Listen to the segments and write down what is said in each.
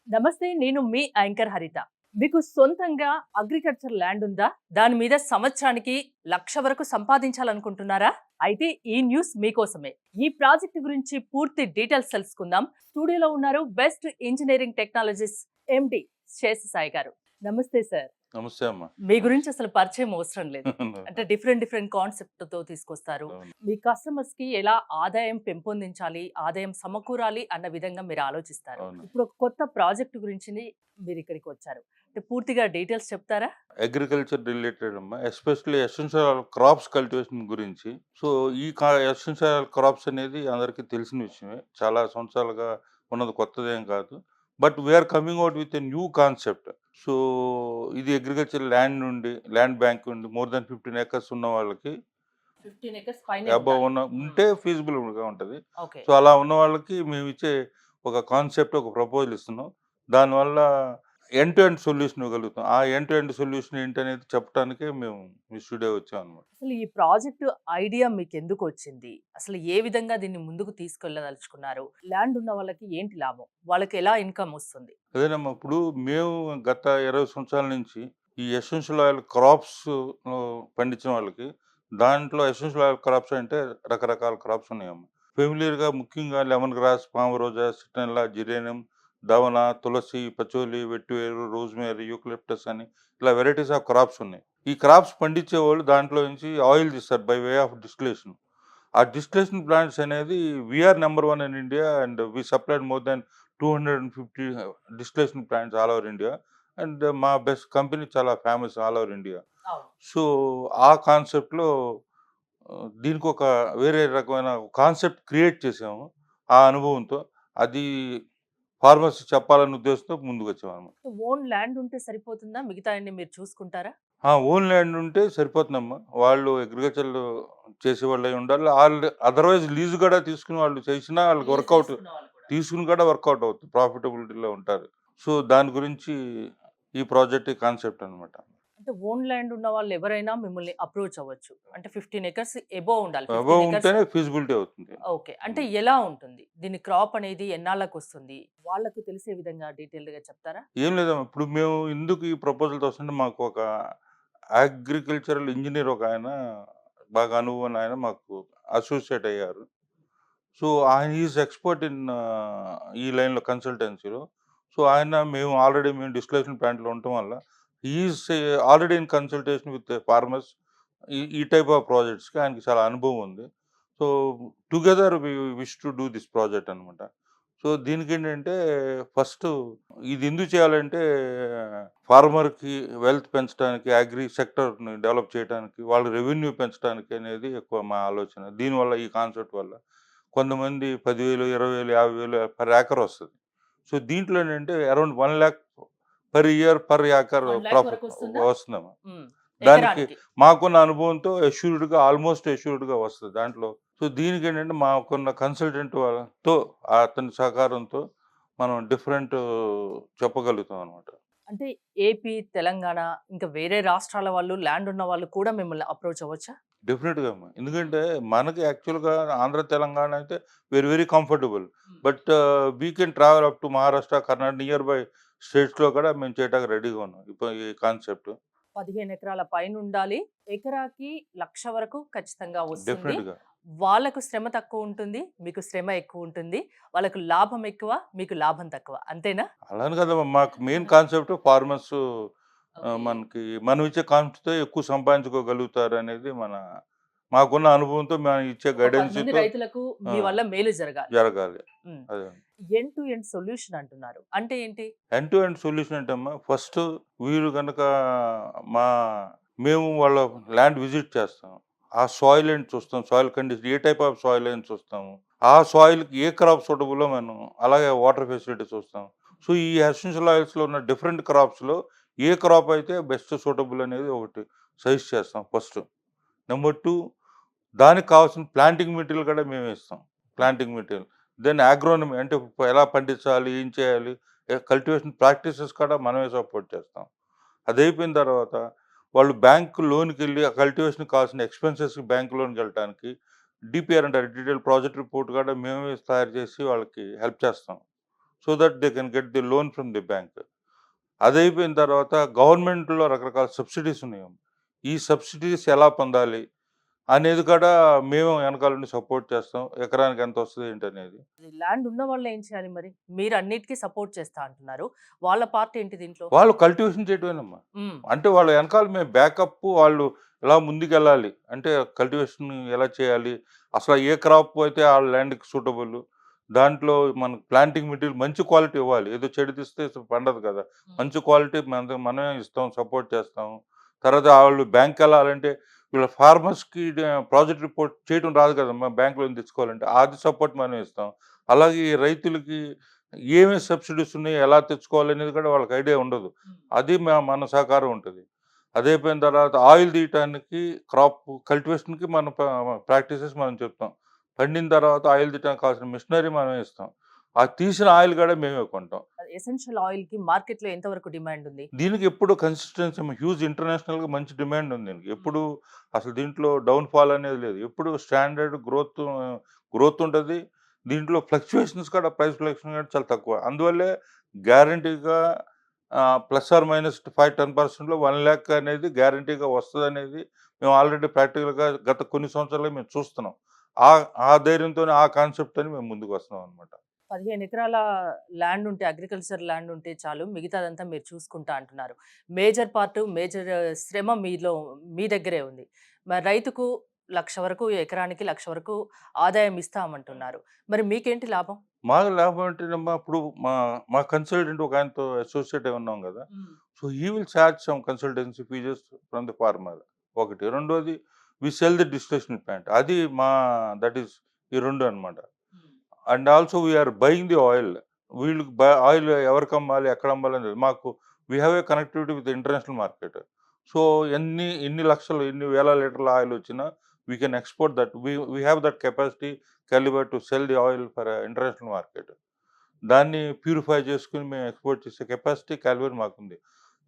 నమస్తే. నేను మీ యాంకర్ హరిత. మీకు సొంతంగా అగ్రికల్చర్ ల్యాండ్ ఉందా? దాని మీద సంవత్సరానికి 1,00,000 వరకు సంపాదించాలనుకుంటున్నారా? అయితే ఈ న్యూస్ మీకోసమే. ఈ ప్రాజెక్ట్ గురించి పూర్తి డీటెయిల్స్ తెలుసుకుందాం. స్టూడియోలో ఉన్నారు బెస్ట్ ఇంజినీరింగ్ టెక్నాలజిస్ట్ ఎండి శేషసాయి గారు. నమస్తే సార్. నమస్తే అమ్మ. మీ గురించి అసలు పరిచయం అవసరం లేదు. అంటే అవును. డిఫరెంట్ కాన్సెప్ట్‌తో తీసుకొస్తారు. అవును. మీ కస్టమర్స్‌కి ఎలా ఆదాయం పెంపొందించాలి, ఆదాయం సమకూరాలి అన్న విధంగా మీరు ఆలోచిస్తారు. అవును. ఇప్పుడు ఒక కొత్త ప్రాజెక్ట్ గురించి మీరిక్కడికి వచ్చారు. అంటే పూర్తిగా డీటెయిల్స్ చెప్తారా? అగ్రికల్చర్ రిలేటెడ్ అమ్మ. ఎస్పెషల్లీ ఎసెన్షియల్ క్రాప్స్ కల్టివేషన్ గురించి. సో, ఈ ఎసెన్షియల్ క్రాప్స్ అనేది అందరికీ తెలిసిన విషయమే. చాలా సంవత్సరాలుగా ఉన్నది కొత్తదేం కాదు. But we're coming out with a new concept. So, ఇది అగ్రికల్చర్ ల్యాండ్ బ్యాంక్ నుండి మోర్ దాన్ 15 ఎకర్స్ ఉన్న వాళ్ళకి 15 ఎకర్స్ పైనే అబోవ్ ఉండాలి. ఉంటే ఫీజిబుల్‌గా ఉంటది. ఓకే. సో, అలా ఉన్న వాళ్ళకి మేమిచ్చే ఒక కాన్సెప్ట్, ఒక ప్రపోజల్ ఇస్తున్నాం. దానివల్ల ఎండ్ టు ఎండ్ సొల్యూషన్ ఇవ్వగలుగుతాం. ఆ ఎండ్ టు ఎండ్ సొల్యూషన్ ఏంటనేది చెప్పటానికే మేము మీ స్టూడియో వచ్చామనమాట. అసలు ఈ ప్రాజెక్ట్ ఐడియా మీకెందుకొచ్చింది? అసలు ఏ విధంగా దీన్ని ముందుకు తీసుకెళ్ళదలుచుకున్నారు? ల్యాండ్ ఉన్న వాళ్ళకి ఏంటి లాభం? వాళ్ళకి ఎలా ఇన్‌కమ్ వస్తుంది? అదేనమ్మా, ఇప్పుడు మేము గత 20 సంవత్సరాల నుంచి ఈ ఎసెన్షియల్ ఆయిల్ క్రాప్స్ పండించిన వాళ్ళకి, దాంట్లో ఎసెన్షియల్ ఆయిల్ క్రాప్స్ అంటే రకరకాల క్రాప్స్ ఉన్నాయమ్మా. ఫెమిలియర్‌గా ముఖ్యంగా లెమన్ గ్రాస్, పామ్ రోజా, సిట్రల్లా, జిరేనియం, దవన, తులసి, పచోలి, వెట్టివేరు, రోజ్‌మేరీ, యూకలిప్టస్ అని ఇలా వెరైటీస్ ఆఫ్ క్రాప్స్ ఉన్నాయి. ఈ క్రాప్స్ పండించేవాళ్ళు దాంట్లో నుంచి ఆయిల్ తీస్తారు బై వే ఆఫ్ డిస్టిలేషన్. ఆ డిస్టిలేషన్ ప్లాంట్స్ అనేది we're number 1 in India and we supplied more than 250 distillation plants all over India. And మా బెస్ట్ కంపెనీ చాలా ఫేమస్ ఆల్ ఓవర్ ఇండియా. అవును. సో, ఆ కాన్సెప్ట్‌లో దీనికొక వేరే రకమైన కాన్సెప్ట్ క్రియేట్ చేసాము. ఆ అనుభవంతో. అది ఫార్మర్స్‌కి చెప్పాలనే ఉద్దేశంతో ముందుకొచ్చామనమాట. ఓన్ ల్యాండ్ ఉంటే సరిపోతుందా? మిగతాయన్ని మీరు చూసుకుంటారా? ఓన్ ల్యాండ్ ఉంటే సరిపోతుందమ్మా. వాళ్ళు అగ్రికల్చర్ చేసేవాళ్ళై ఉండాలి. అదర్‌వైజ్ లీజ్ కూడా తీసుకొని వాళ్ళు చేసినా వాళ్ళకి లీజ్ వర్కౌట్ తీసుకున్న వాళ్ళు కూడా. తీసుకొని కూడా వర్కౌట్ అవుతుంది. ప్రాఫిటబిలిటీలో ఉంటారు. సో, దాని గురించి ఈ ప్రాజెక్ట్ కాన్సెప్ట్ అనమాట. అంటే ఓన్ ల్యాండ్ ఉన్న వాళ్ళు ఎవరైనా మిమ్మల్ని అప్రోచ్ అవ్వచ్చు. అంటే 15 ఎకర్స్ ఎబోవ్ ఉండాలి. అబోవ్ 15 ఎకర్స్ ఉంటేనే ఫీజిబిలిటీ అవుతుంది. ఓకే. అంటే ఎలా ఉంటుంది? దీని క్రాప్ అనేది ఎన్నాళ్ళకొస్తుంది? వాళ్ళకు తెలిసే విధంగా డీటెయిల్డ్‌గా చెప్తారా? ఏం లేదమ్మా, ఇప్పుడు మేము ఎందుకు ఈ ప్రపోజల్‌తో వస్తుంటే మాకు ఒక అగ్రికల్చరల్ ఇంజినీర్ ఒకాయన బాగా అనుభవం ఉన్న ఆయన మాకు అసోసియేట్ అయ్యారు. సో, ఆయన ఈజ్ ఎక్స్‌పర్ట్ ఇన్ ఈ లైన్‌లో కన్సల్టెన్సీలో. సో, మేము డిస్టిలేషన్ ప్లాంట్‌లో ఉండటం వల్ల he is already in consultation with farmers. ఈ ఈ టైప్ ఆఫ్ ప్రాజెక్ట్స్‌కి ఆయనకి చాలా అనుభవం ఉంది. So, together we wish to do this project అనమాట. సో, దీనికేంటంటే ఫస్టు ఇది ఎందుకు చేయాలంటే ఫార్మర్‌కి వెల్త్ పెంచడానికి, అగ్రి సెక్టార్‌ని డెవలప్ చేయడానికి, వాళ్ళ రెవెన్యూ పెంచడానికి అనేది ఎక్కువ మా ఆలోచన. దీనివల్ల ఈ కాన్సెప్ట్ వల్ల కొంతమంది 10,000, 20,000, 50,000 పర్ ఏకర్ వస్తది. సో, దీంట్లో ఏంటంటే around 1,00,000 per year per acre 1,00,000 profit వరకొస్తుందా? వస్తుందమ్మా. హ్మ్. దానికి ఎకరానికి. మాకున్న అనుభవంతో ఆల్మోస్ట్ అష్యూర్డ్‌గా వస్తది దాంట్లో. సో, దీనికేంటంటే మాకున్న కన్సల్టెంట్ వాళ్ళతో అతని సహకారంతో మనం డిఫరెంట్ చెప్పగలుగుతాం అనమాట. అంటే ఏపీ, తెలంగాణ ఇంకా వేరే రాష్ట్రాల వాళ్ళు ల్యాండ్ ఉన్న వాళ్ళు కూడా మిమ్మల్ని అప్రోచ్ అవ్వచ్చా? డెఫినిట్‌గా అమ్మా. ఎందుకంటే మనకి యాక్చువల్‌గా ఆంధ్ర, తెలంగాణ అయితే వెరీ కంఫర్టబుల్. హ్మ్. But we can travel up to Maharashtra, Karnataka near by స్టేట్స్‌లో కూడా మేము చేయడానికి రెడీగా ఉన్నాం. ఇప్పుడు ఈ కాన్సెప్ట్ 15 ఎకరాల పైనుండాలి. ఎకరాకి 1,00,000 వరకు ఖచ్చితంగా వస్తుంది. డెఫినిట్‌గా. వాళ్ళకు శ్రమ తక్కువుంటుంది. మీకు శ్రమ ఎక్కువుంటుంది. వాళ్ళకు లాభం ఎక్కువ. మీకు లాభం తక్కువ. అంతేనా? అలానే కదమ్మా, మాకు మెయిన్ కాన్సెప్ట్ ఫార్మర్స్ ఓకే. మనకి మనం ఇచ్చే కాన్సెప్ట్‌తో ఎక్కువ సంపాదించుకోగలుగుతారనేది మాకున్న అనుభవంతో మనం ఇచ్చే ఒక 10 మంది గైడెన్స్‌తో రైతులకు ఆ! మీ వల్ల మేలు జరగాలి. జరగాలి. హ్మ్. అదే. ఎండ్ టు ఎండ్ సొల్యూషన్ అంటున్నారు. అంటే ఏంటి? ఎండ్ టు ఎండ్ సొల్యూషన్ అంటే అమ్మా, ఫస్ట్ వీళ్ళు గనక మా మేము వాళ్ళ ల్యాండ్ విజిట్ చేస్తాం. ఆ సాయిల్ ఏంటి చూస్తాం. Soil condition A type of soil అని చూస్తాము. ఆ సాయిల్‌కి ఏ క్రాప్ సూటబులో మనం అలాగే వాటర్ ఫెసిలిటీ చూస్తాం. సో, ఈ ఎసెన్షియల్ ఆయిల్స్‌లో ఉన్న డిఫరెంట్ క్రాప్స్‌లో ఏ క్రాప్ అయితే బెస్ట్ సూటబుల్ అనేది ఒకటి సజెస్ట్ చేస్తాం ఫస్ట్. నంబర్ 2, దానికి కావాల్సిన ప్లాంటింగ్ మెటీరియల్ కూడా మేమే ఇస్తాం. Planting material. దెన్ అగ్రోనమీ అంటే ఎలా పండించాలి? ఏం చేయాలి? కల్టివేషన్ ప్రాక్టీసెస్ కూడా మనమే సపోర్ట్ చేస్తాం. అదయిపోయిన తర్వాత వాళ్ళు బ్యాంక్ లోన్‌కెళ్ళి ఆ కల్టివేషన్‌కి కావాల్సిన ఎక్స్‌పెన్సెస్‌కి బ్యాంక్ లోన్‌కెళ్ళటానికి డీపీఆర్ అంటారు. డీటెయిల్డ్ ప్రాజెక్ట్ రిపోర్ట్ కూడా మేమే తయారు చేసి వాళ్ళకి హెల్ప్ చేస్తాం. So that they can get the loan from the bank. అది అయిపోయిన తర్వాత గవర్నమెంట్లో రకరకాల సబ్సిడీస్ ఉన్నాయి. ఈ సబ్సిడీస్ ఎలా పొందాలి అనేది కూడా మేము వెనకాల నుండి సపోర్ట్ చేస్తాం. ఎకరానికి ఎంత వస్తుంది ఏంటనేది. ల్యాండ్ ఉన్న వాళ్ళు ఏం చేయాలి మరి? మీరు అన్నిటికీ సపోర్ట్ చేస్తా అంటున్నారు. వాళ్ళ పార్ట్ ఏంటి దీంట్లో? వాళ్ళు కల్టివేషన్ చేయటమేనమ్మా. హ్మ్. అంటే వాళ్ళ వెనకాల మేము బ్యాకప్ వాళ్ళు ఎలా ముందుకెళ్ళాలి అంటే కల్టివేషన్ ఎలా చేయాలి, అసలు ఏ క్రాప్ అయితే ఆ ల్యాండ్కి సూటబుల్, దాంట్లో మనకు ప్లాంటింగ్ మెటీరియల్ మంచి క్వాలిటీ ఇవ్వాలి. ఏదో చెడు తీస్తే పండదు కదా. మంచి క్వాలిటీ మనమే ఇస్తాం, సపోర్ట్ చేస్తాం. తర్వాత వాళ్ళు బ్యాంక్ వెళ్ళాలంటే వీళ్ళ ఫార్మర్స్కి ప్రాజెక్ట్ రిపోర్ట్ చేయడం రాదు కదమ్మా, బ్యాంక్ లోన్ తెచ్చుకోవాలంటే అది సపోర్ట్ మనం ఇస్తాం. అలాగే ఈ రైతులకి ఏమేమి సబ్సిడీస్ ఉన్నాయి, ఎలా తెచ్చుకోవాలి అనేది కూడా వాళ్ళకి ఐడియా ఉండదు. అది మన సహకారం ఉంటుంది. అదైపోయిన తర్వాత ఆయిల్ తీయటానికి క్రాప్ కల్టివేషన్కి మన ప్రాక్టీసెస్ మనం చెప్తాం. పండిన తర్వాత ఆయిల్ తీయడానికి కావాల్సిన మిషనరీ మనమే ఇస్తాం. ఆ తీసిన ఆయిల్ కూడా మేమే కొంటాం. ఎసెన్షియల్ ఆయిల్ కి మార్కెట్ లో ఎంతవరకు డిమాండ్ ఉంది? దీనికి ఎప్పుడు కన్సిస్టెన్సీ హ్యూజ్ ఇంటర్నేషనల్గా మంచి డిమాండ్ ఉంది దీనికి. ఎప్పుడు అసలు దీంట్లో డౌన్ ఫాల్ అనేది లేదు. ఎప్పుడు స్టాండర్డ్ గ్రోత్ ఉంటుంది. దీంట్లో ఫ్లక్చుయేషన్స్ కూడా ప్రైస్ ఫ్లక్చుయేషన్ కూడా చాలా తక్కువ. అందువల్లే గ్యారంటీగా ప్లస్ ఆర్ మైనస్ 5-10%లో 1 lakh అనేది గ్యారంటీగా వస్తుంది అనేది మేము ఆల్రెడీ ప్రాక్టికల్గా గత కొన్ని సంవత్సరాలుగా మేము చూస్తున్నాం. ఆ ధైర్యంతోనే ఆ కాన్సెప్ట్ అని మేము ముందుకు వస్తున్నాం అనమాట. 15 ఎకరాల ల్యాండ్ ఉంటే, అగ్రికల్చర్ ల్యాండ్ ఉంటే చాలు, మిగతాదంతా మీరు చూసుకుంటా అంటున్నారు. మేజర్ శ్రమ మీ దగ్గరే ఉంది. మరి రైతుకు 1,00,000 వరకు, ఎకరానికి 1,00,000 వరకు ఆదాయం ఇస్తామంటున్నారు. మరి మీకేంటి లాభం? మాకు లాభం ఏంటంటే ఇప్పుడు మా కన్సల్టెంట్ ఒక ఆయనతో అసోసియేట్ అయి ఉన్నాం కదా. So he will charge some consultancy fees from the farmer. ఒకటి. రెండోది we sell the distillation plant. అది దట్ ఈస్ ఈ రెండు అనమాట. And also we're buying the oil. వీళ్ళకి ఆయిల్ ఎవరికి అమ్మాలి, ఎక్కడ అమ్మాలి అనేది మాకు we have a connectivity with international market. So ఎన్ని లక్షలు, ఎన్ని వేల లీటర్ల ఆయిల్ వచ్చినా we can export that. We have that capacity calibre to sell the oil for international market. దాన్ని ప్యూరిఫై చేసుకుని మేము ఎక్స్పోర్ట్ చేసే కెపాసిటీ క్యాలిబర్ మాకుంది.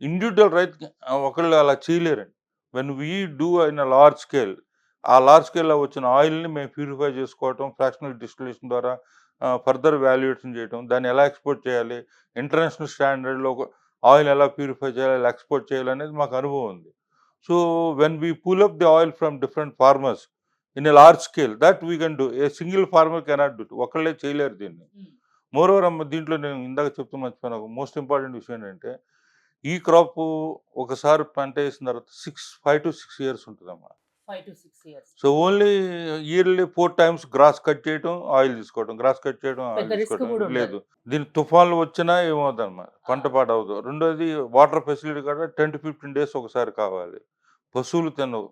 ఇండివిజువల్ రైతు ఒకళ్ళు అలా చేయలేరండి. When we do in a large scale, ఆ లార్జ్ స్కేల్లో వచ్చిన ఆయిల్ని మేము ప్యూరిఫై చేసుకోవటం, ఫ్రాక్షనల్ డిస్టిలేషన్ ద్వారా ఫర్దర్ వాల్యుయేషన్ చేయటం, దాన్ని ఎలా ఎక్స్పోర్ట్ చేయాలి, ఇంటర్నేషనల్ స్టాండర్డ్లో ఆయిల్ ఎలా ప్యూరిఫై చేయాలి, ఎలా ఎక్స్పోర్ట్ చేయాలి అనేది మాకు అనుభవం ఉంది. So when we pull up the oil from different farmers in a large scale, that we can do. A single farmer cannot do. ఒకళ్ళే చేయలేరు దీన్ని. మోరోవర్ దీంట్లో నేను ఇందాక చెప్తూ మర్చిపోయిన మోస్ట్ ఇంపార్టెంట్ విషయం ఏంటంటే, ఈ క్రాప్ ఒకసారి పంట వేసిన తర్వాత 5 to 6 years ఉంటుందమ్మా. 5 to 6 years. So only yearly 4 times gross cut చేయడం, ఆయిల్ తీసుకోవడం, గ్రాస్ కట్ చేయడం, ఆయిల్ పెద్ద రిస్క్ కూడా తీసుకోవడం ఉండదు. లేదు. దీని తుఫాన్లు వచ్చినా ఏమవుతుందన్నమాట, పంట పాడవదు. రెండోది వాటర్ ఫెసిలిటీ కూడా 10 to 15 days ఒకసారి కావాలి. పశువులు తినవు.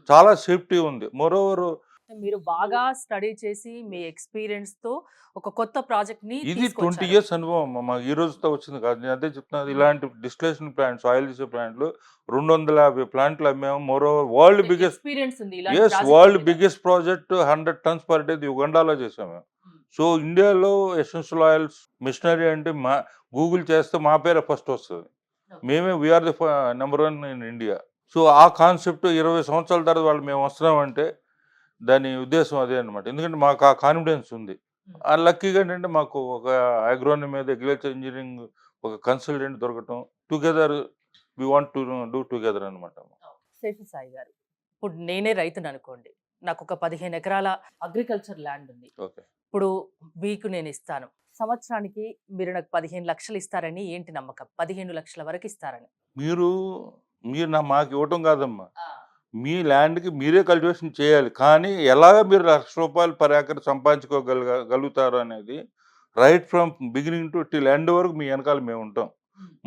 చాలా సేఫ్టీ ఉంది. మోరోవర్ మీరు బాగా స్టడీ చేసి మీ ఎక్స్పీరియన్స్ తో ఒక కొత్త ప్రాజెక్ట్ ని ఇది 20 years అనుభవం మాకు ఈ రోజుతో వచ్చింది కాదు. నేను అదే చెప్తున్నాను. ఇలాంటి డిస్టిలేషన్ ప్లాంట్స్, ఆయిల్ తీసే ప్లాంట్లు 250 ప్లాంట్లు అమ్మాము. మోరోవర్ వరల్డ్ బిగ్గెస్ట్ ఎక్స్పీరియన్స్ ఉంది. World biggest project 100 tons per day యుగండాలో చేసాము. సో ఇండియాలో ఎసెన్షియల్ ఆయిల్స్ మిషనరీ అంటే గూగుల్ చేస్తే మా పేరే ఫస్ట్ వస్తుంది. మేమే we're the number 1 in India. So ఆ కాన్సెప్ట్ 20 సంవత్సరాల తర్వాత వాళ్ళు మేము వస్తున్నామంటే దాని ఉద్దేశం అదే అనమాట. ఎందుకంటే మాకు ఆ కాన్ఫిడెన్స్ ఉంది. లక్కీగా ఏంటంటే మాకు ఒక అగ్రోనమీ మీద, అగ్రికల్చర్ ఇంజనీరింగ్ ఒక కన్సల్టెంట్ దొరకటం, together we want to do together అనమాట. శేషు సాయి గారు, ఇప్పుడు నేనే రైతుని అనుకోండి, నాకు ఒక 15 ఎకరాల అగ్రికల్చర్ ల్యాండ్ ఉంది. ఓకే. ఇప్పుడు మీకు నేను ఇస్తాను, సంవత్సరానికి మీరు నాకు 15 లక్షలు ఇస్తారని ఏంటి నమ్మకం? 15 లక్షల వరకు ఇస్తారని. మీరు మాకు ఇవ్వటం కాదమ్మా, మీ ల్యాండ్కి మీరే కల్టివేషన్ చేయాలి. కానీ ఎలాగ మీరు ₹1,00,000 per acre సంపాదించుకోగలుగుతారు అనేది right from beginning to till end వరకు మీ వెనకాల మేము ఉంటాం.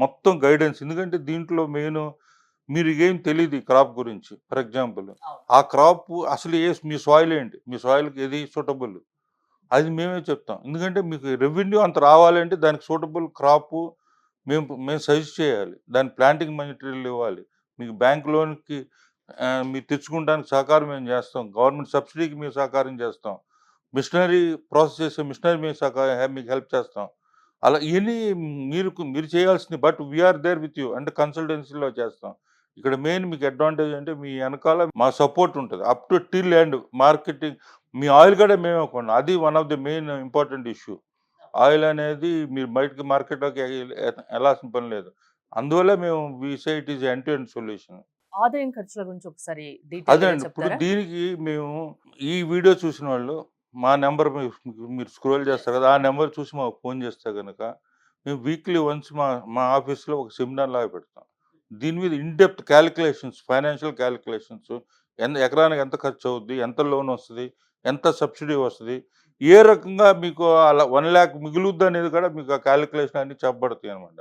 మొత్తం గైడెన్స్. ఎందుకంటే దీంట్లో మెయిన్ మీరు ఏం తెలియదు క్రాప్ గురించి. ఫర్ ఎగ్జాంపుల్ ఆ క్రాప్ అసలు మీ సాయిల్ ఏంటి, మీ సాయిల్కి ఏది సూటబుల్, అది మేమే చెప్తాం. ఎందుకంటే మీకు రెవెన్యూ అంత రావాలంటే దానికి సూటబుల్ క్రాప్ మేము సజెస్ట్ చేయాలి. దాని ప్లాంటింగ్ మెటీరియల్ ఇవ్వాలి. మీకు బ్యాంక్ లోన్కి మీరు తెచ్చుకోవడానికి సహకారం మేము చేస్తాం. గవర్నమెంట్ సబ్సిడీకి మేము సహకారం చేస్తాం. మిషనరీ ప్రాసెస్ చేసే మిషనరీ మేము మీకు హెల్ప్ చేస్తాం. అలా ఇవన్నీ మీరు చేయాల్సింది. But we are there with you అంటే కన్సల్టెన్సీలో చేస్తాం. ఇక్కడ మెయిన్ మీకు అడ్వాంటేజ్ అంటే మీ వెనకాల మా సపోర్ట్ ఉంటుంది up to till and marketing. మీ ఆయిల్ కూడా మేమే కొన్నాం. అది one of the main important issue. Oil అనేది మీరు బయటకి మార్కెట్‌లోకి ఎళ్ళాల్సిన పని లేదు. అందువల్ల మేము we say it is end to end solution. ఆదాయం ఖర్చుల గురించి ఒకసారి డీటెయిల్‌గా అదేనండి. ఇప్పుడు చెప్తారా? దీనికి మేము ఈ వీడియో చూసిన వాళ్ళు మా నంబర్ మీరు స్క్రోల్ చేస్తారు కదా! ఆ నంబర్ చూసి మాకు ఫోన్ చేస్తే గనక మేము వీక్లీ వన్స్ మా మా ఆఫీస్‌లో ఒక సెమినార్ లాగా పెడతాం. దీని మీద in depth calculations, financial calculations ఎకరానికి ఎంత ఖర్చు అవుద్ది? ఎంత లోన్ వస్తది? ఎంత సబ్సిడీ వస్తది? ఏ రకంగా మీకు అలా 1,00,000 మిగులుద్దనేది కూడా మీకు ఆ క్యాలిక్యులేషన్ అన్నీ చెప్పబడతాయనమాట.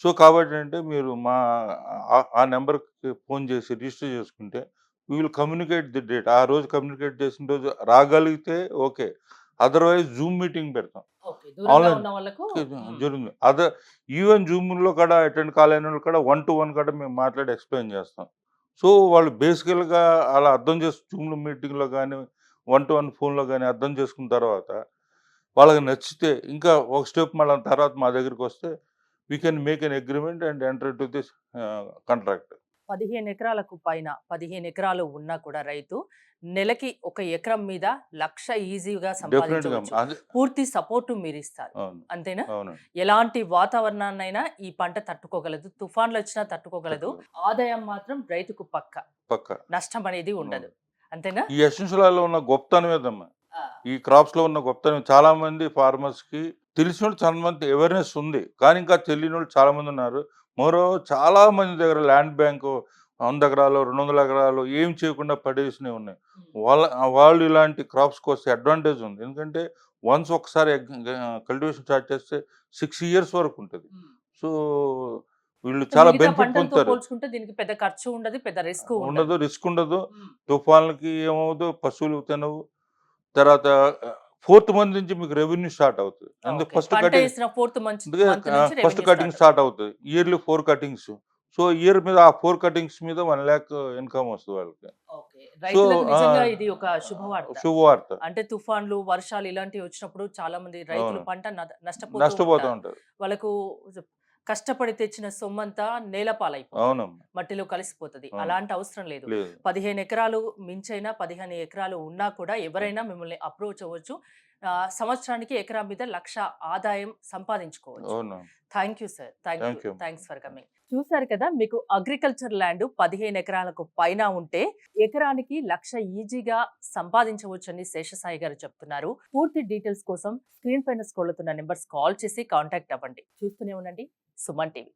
సో, కాబట్టంటే మీరు ఆ నంబర్‌కి ఫోన్ చేసి రిజిస్టర్ చేసుకుంటే we will communicate the date. ఆ రోజు కమ్యూనికేట్ చేసిన రోజు రాగలిగితే ఓకే. అదర్‌వైజ్ జూమ్ మీటింగ్ పెడతాం. ఓకే. దూరంగా ఆన్‌లైన్ ఉన్న వాళ్ళకు జరుగుతుంది. ఈవెన్ జూమ్‌లో కూడా అటెండ్ కాలేనోళ్ళు కూడా 1-1 కూడా మేము మాట్లాడి ఎక్స్‌ప్లెయిన్ చేస్తాం. సో, వాళ్ళు బేసికల్‌గా అలా అర్థం జూమ్ మీటింగ్‌లో గాని, 1-1 ఫోన్‌లో గాని అర్థం చేసుకున్న తర్వాత వాళ్ళకి నచ్చితే ఇంకా ఒక స్టెప్ మళ్ళా తర్వాత మా దగ్గరికొస్తే we can make an agreement and enter to this contract. 15 ఎకరాలకు పైన 15 ఎకరాలు ఉన్నా కూడా రైతు నెలకి ఒక ఎకరం మీద 1,00,000 ఈజీగా డెఫినిట్‌గా సంపాదించవచ్చు. అదే. పూర్తి సపోర్ట్ మీరిస్తారు. అవును. అంతేనా? అవునండి. ఎలాంటి వాతావరణాన్నైనా ఈ పంట తట్టుకోగలదు. తుఫాన్లొచ్చినా తట్టుకోగలదు. ఆదాయం మాత్రం రైతుకు పక్కా. పక్కా. నష్టం అనేది ఉండదు. అవును. అంతేనా? ఈ ఎసెన్షియల్ ఆయిల్‌లో ఉన్న గొప్పతనం ఏదమ్మా, ఆ! ఈ క్రాప్స్‌లో ఉన్న గొప్పతనం చాలా మంది ఫార్మర్స్‌కి తెలిసినోళ్ళు చాలా మంది అవేర్‌నెస్ ఉంది. కానీ ఇంకా తెలియనోళ్ళు చాలా మంది ఉన్నారు. చాలా మంది దగ్గర ల్యాండ్ బ్యాంకు 100 ఎకరాలు, 200 ఎకరాలు ఏం చేయకుండా పడేసినవి ఉన్నాయి. హ్మ్. వాళ్ళు ఇలాంటి క్రాప్స్‌కి వస్తే అడ్వాంటేజ్ ఉంది. ఎందుకంటే వన్స్ ఒకసారి కల్టివేషన్ స్టార్ట్ చేస్తే 6 ఇయర్స్ వరకు ఉంటది. హ్మ్. సో, వీళ్ళు అంటే చాలా మిగతా బెనిఫిట్ పంటలతో పొందుతారు. పోల్చుకుంటే దీనికి పెద్ద ఖర్చు ఉండదు. పెద్ద రిస్క్ ఉండదు. ఉండదు, రిస్క్ ఉండదు. హ్మ్. తుఫాన్లకి ఏమవ్వదు, పశువులు తినవు. తర్వాత ఫోర్త్ మంత్ నుంచి మీకు రెవెన్యూ స్టార్ట్ అవుతది. ఓకే. పంట ఏసిన ఫోర్త్ మంత్ మంత్ నుంచి first revenue cutting start. Start అవుతది. Yearly 4 cuttings. సో, ఇయర్ మీద ఆ 4 కటింగ్స్ మీద 1,00,000 ఇన్‌కమ్ వస్తది వాళ్ళకి. ఓకే. సో, రైతులకు నిజంగా ఇది ఒక శుభవార్త. శుభవార్త. అంటే తుఫాన్లు, వర్షాలు ఇలాంటివి వచ్చినప్పుడు చాలా మంది రైతులు అవును. పంట నష్టపోతూ నష్టపోతూ ఉంటారు. ఉంటారు. వాళ్ళకు కష్టపడి తెచ్చిన సొమ్మంతా నేలపాలైపోతది. అవునమ్మా. మట్టిలో కలిసిపోతది. అవును. అలాంటి అవసరం లేదు. లేదు. 15 ఎకరాలు మించైనా 15 ఎకరాలు ఉన్నా కూడా ఎవరైనా మిమ్మల్ని అప్రోచ్ అవ్వచ్చు. సంవత్సరానికి ఎకరా మీద 1,00,000 ఆదాయం సంపాదించుకోవచ్చు. అవును. Thank you sir. Thank you. Thanks for coming. చూసారు కదా! మీకు అగ్రికల్చర్ ల్యాండ్ 15 ఎకరాలకు పైన ఉంటే ఎకరానికి 1,00,000 ఈజీగా సంపాదించవచ్చని శేషసాయి గారు చెప్తున్నారు. పూర్తి డీటెయిల్స్ కోసం స్క్రీన్ పైన స్క్రోల్ అవుతున్న నంబర్స్ కాల్ చేసి కాంటాక్ట్ అవ్వండి. చూస్తూనే ఉండండి సుమన్ టీవీ.